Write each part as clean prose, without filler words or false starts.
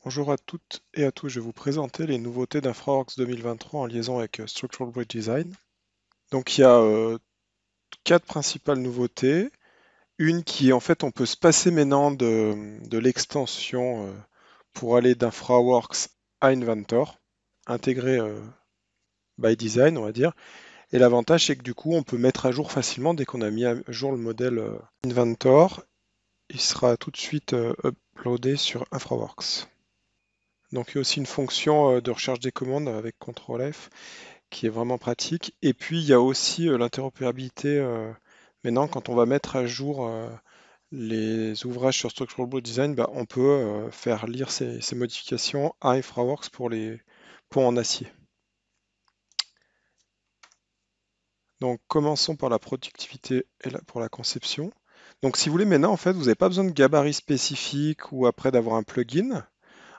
Bonjour à toutes et à tous, je vais vous présenter les nouveautés d'InfraWorks 2023 en liaison avec Structural Bridge Design. Donc il y a quatre principales nouveautés. Une qui est en fait on peut se passer maintenant de l'extension pour aller d'InfraWorks à Inventor, intégré by design on va dire. Et l'avantage c'est que du coup on peut mettre à jour facilement dès qu'on a mis à jour le modèle Inventor, il sera tout de suite uploadé sur InfraWorks. Donc il y a aussi une fonction de recherche des commandes avec CTRL F qui est vraiment pratique. Et puis il y a aussi l'interopérabilité maintenant quand on va mettre à jour les ouvrages sur Structural Board Design, bah, on peut faire lire ces modifications à InfraWorks pour les ponts en acier. Donc commençons par la productivité et pour la conception. Donc si vous voulez maintenant en fait vous n'avez pas besoin de gabarit spécifique ou après d'avoir un plugin.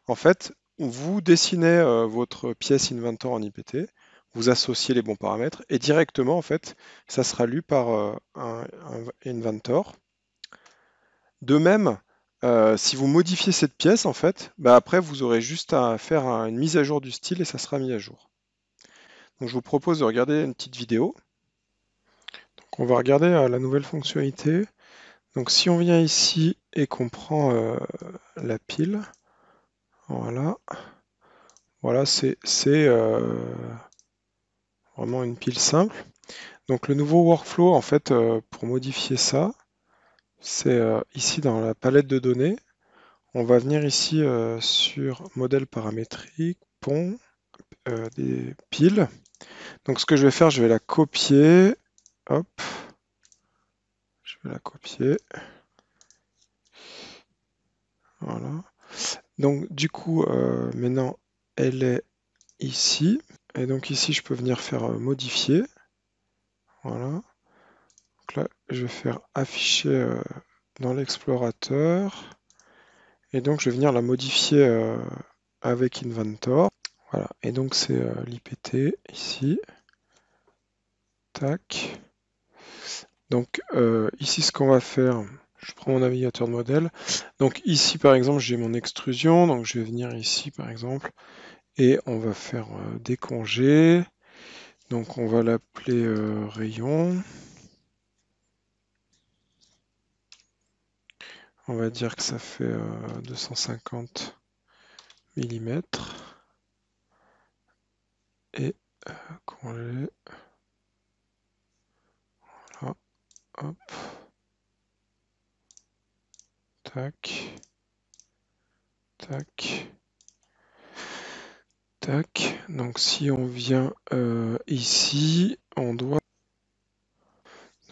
En fait, vous dessinez votre pièce Inventor en IPT, vous associez les bons paramètres et directement, en fait, ça sera lu par un Inventor. De même, si vous modifiez cette pièce, en fait, bah après, vous aurez juste à faire une mise à jour du style et ça sera mis à jour. Donc, je vous propose de regarder une petite vidéo. Donc, on va regarder la nouvelle fonctionnalité. Donc, si on vient ici et qu'on prend la pile, voilà, voilà, c'est vraiment une pile simple. Donc le nouveau workflow, en fait, pour modifier ça, c'est ici dans la palette de données. On va venir ici sur modèle paramétrique, pont, des piles. Donc ce que je vais faire, je vais la copier. Hop, je vais la copier. Voilà. Donc du coup, maintenant, elle est ici. Et donc ici, je peux venir faire modifier. Voilà. Donc là, je vais faire afficher dans l'explorateur. Et donc, je vais venir la modifier avec Inventor. Voilà. Et donc, c'est l'IPT ici. Tac. Donc, ici, ce qu'on va faire, je prends mon navigateur de modèle. Donc, ici, par exemple, j'ai mon extrusion. Donc, je vais venir ici, par exemple, et on va faire des congés. Donc, on va l'appeler rayon. On va dire que ça fait 250 mm. Et congé. Voilà. Hop. Tac. Tac. Tac. Donc si on vient ici, on doit...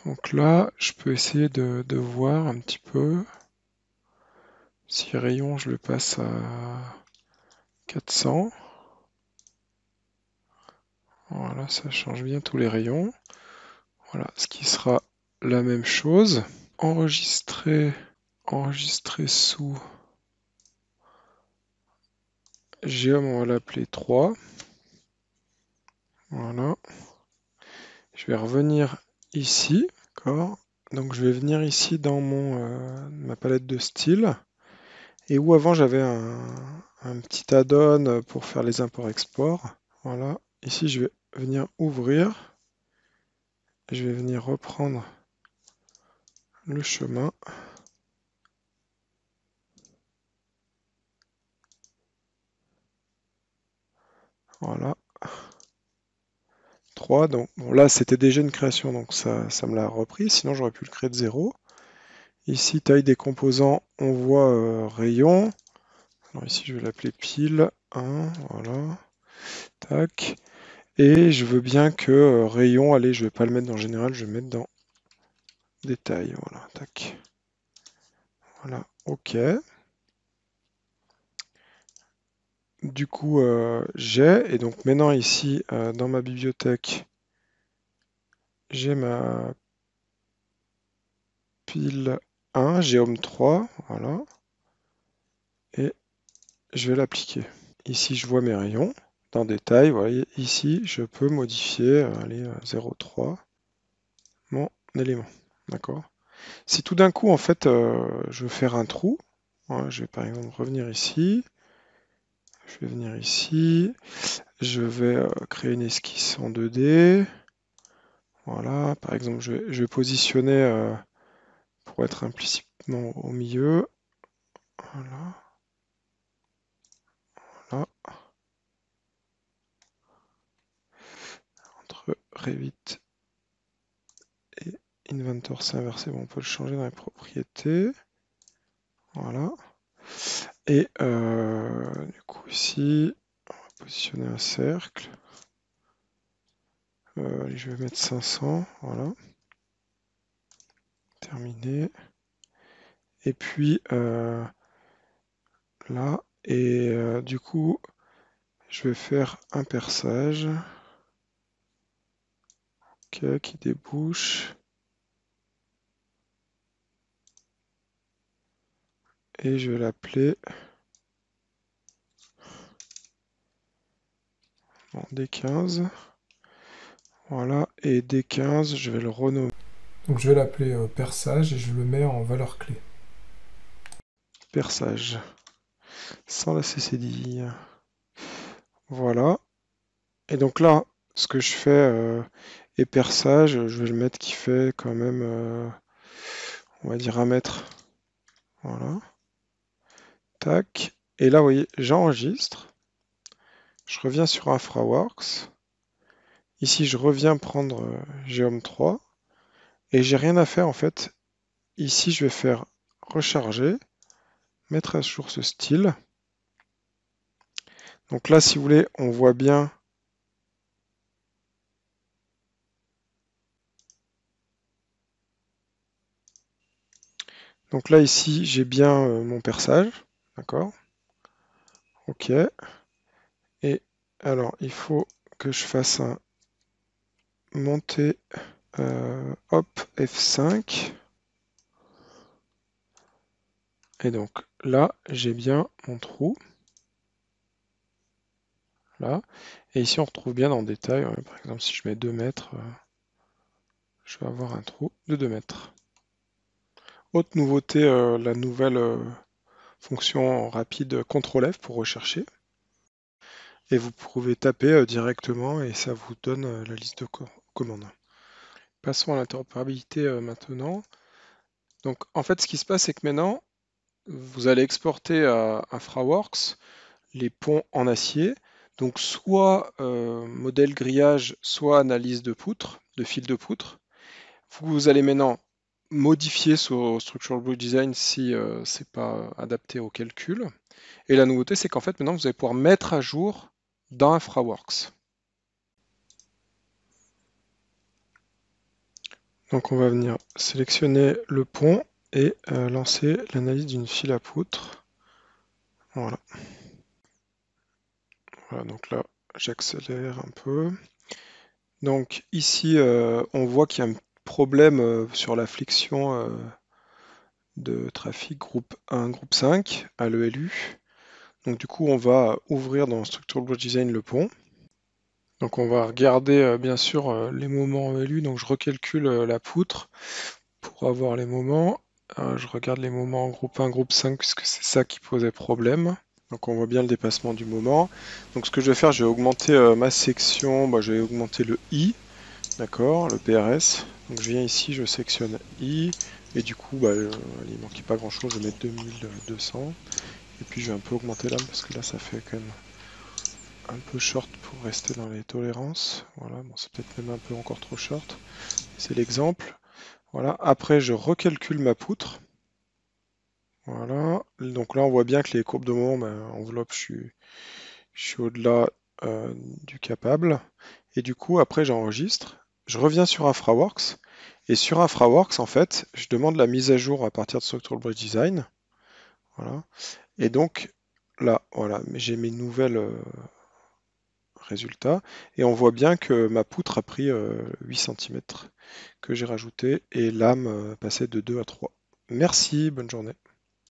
Donc là, je peux essayer de voir un petit peu. Si rayon, je le passe à 400. Voilà, ça change bien tous les rayons. Voilà, ce qui sera la même chose. Enregistrer, enregistrer sous Geom, on va l'appeler 3. Voilà. Je vais revenir ici, d'accord. Donc je vais venir ici dans ma palette de style. Et où avant j'avais un petit add-on pour faire les imports-exports. Voilà. Ici je vais venir ouvrir. Je vais venir reprendre le chemin. Voilà. 3. Donc bon, là c'était déjà une création, donc ça me l'a repris. Sinon j'aurais pu le créer de 0. Ici taille des composants, on voit rayon. Alors ici je vais l'appeler pile 1. Voilà. Tac. Et je veux bien que rayon, allez, je vais pas le mettre dans général, je vais le mettre dans détail. Voilà, tac. Voilà, ok. Du coup, j'ai, et donc maintenant ici, dans ma bibliothèque, j'ai ma pile 1, Géome 3, voilà. Et je vais l'appliquer. Ici, je vois mes rayons. Dans détail, vous voyez, ici, je peux modifier, allez, 0,3, mon élément. D'accord? Si tout d'un coup, en fait, je veux faire un trou, Voilà, je vais par exemple revenir ici. Je vais venir ici. Je vais créer une esquisse en 2D. Voilà, par exemple, je vais positionner pour être implicitement au milieu. Voilà, là, entre Revit et Inventor, c'est inversé. Bon, on peut le changer dans les propriétés. Voilà. Et du coup, ici, on va positionner un cercle. Je vais mettre 500. Voilà. Terminé. Et puis là, et du coup, je vais faire un perçage qui débouche. Et je vais l'appeler D15. Voilà, et D15, je vais le renommer Donc je vais l'appeler perçage et je le mets en valeur clé. perçage, sans la CCDI. Voilà. Et donc là, ce que je fais est perçage, je vais le mettre qui fait quand même, on va dire 1 mètre. Voilà. Tac. Et là, vous voyez, j'enregistre. Je reviens sur InfraWorks. Ici, je reviens prendre Geom 3. Et j'ai rien à faire en fait. Ici, je vais faire recharger, mettre à jour ce style. Donc là, si vous voulez, on voit bien. Donc là, ici, j'ai bien mon perçage. D'accord? OK. Et alors, il faut que je fasse un monter, hop, F5. Et donc là, j'ai bien mon trou. Là. Et ici, on retrouve bien dans le détail. Par exemple, si je mets 2 mètres, je vais avoir un trou de 2 mètres. Autre nouveauté, la nouvelle fonction rapide CTRL F pour rechercher. Et vous pouvez taper directement et ça vous donne la liste de commandes. Passons à l'interopérabilité maintenant. Donc en fait, ce qui se passe, c'est que maintenant, vous allez exporter à InfraWorks les ponts en acier. Donc soit modèle grillage, soit analyse de poutres, de fils de poutre. Vous allez maintenant modifier sur Structural Bridge Design si c'est pas adapté au calcul. Et la nouveauté, c'est qu'en fait, maintenant, vous allez pouvoir mettre à jour dans InfraWorks. Donc on va venir sélectionner le pont et lancer l'analyse d'une file à poutre. Voilà. Voilà, donc là, j'accélère un peu. Donc ici, on voit qu'il y a un problème sur la flexion de trafic groupe 1, groupe 5 à l'ELU. Donc du coup, on va ouvrir dans Structural Bridge Design le pont. Donc on va regarder bien sûr les moments ELU. Donc je recalcule la poutre pour avoir les moments. Je regarde les moments en groupe 1, groupe 5 puisque c'est ça qui posait problème. Donc on voit bien le dépassement du moment. Donc ce que je vais faire, je vais augmenter ma section. Je vais augmenter le I. D'accord, le PRS. Donc je viens ici, je sélectionne I. Et du coup, il manquait pas grand chose, je vais mettre 2200. Et puis je vais un peu augmenter l'âme parce que là ça fait quand même un peu short pour rester dans les tolérances. Voilà, bon c'est peut-être même un peu encore trop short. C'est l'exemple. Voilà, après je recalcule ma poutre. Voilà, donc là on voit bien que les courbes de moment, enveloppe, je suis au-delà du capable. Et du coup, après j'enregistre. Je reviens sur InfraWorks. Et sur InfraWorks, en fait, je demande la mise à jour à partir de Structural Bridge Design. Voilà. Et donc là, voilà, j'ai mes nouvelles résultats. Et on voit bien que ma poutre a pris 8 cm que j'ai rajouté et l'âme passait de 2 à 3. Merci, bonne journée.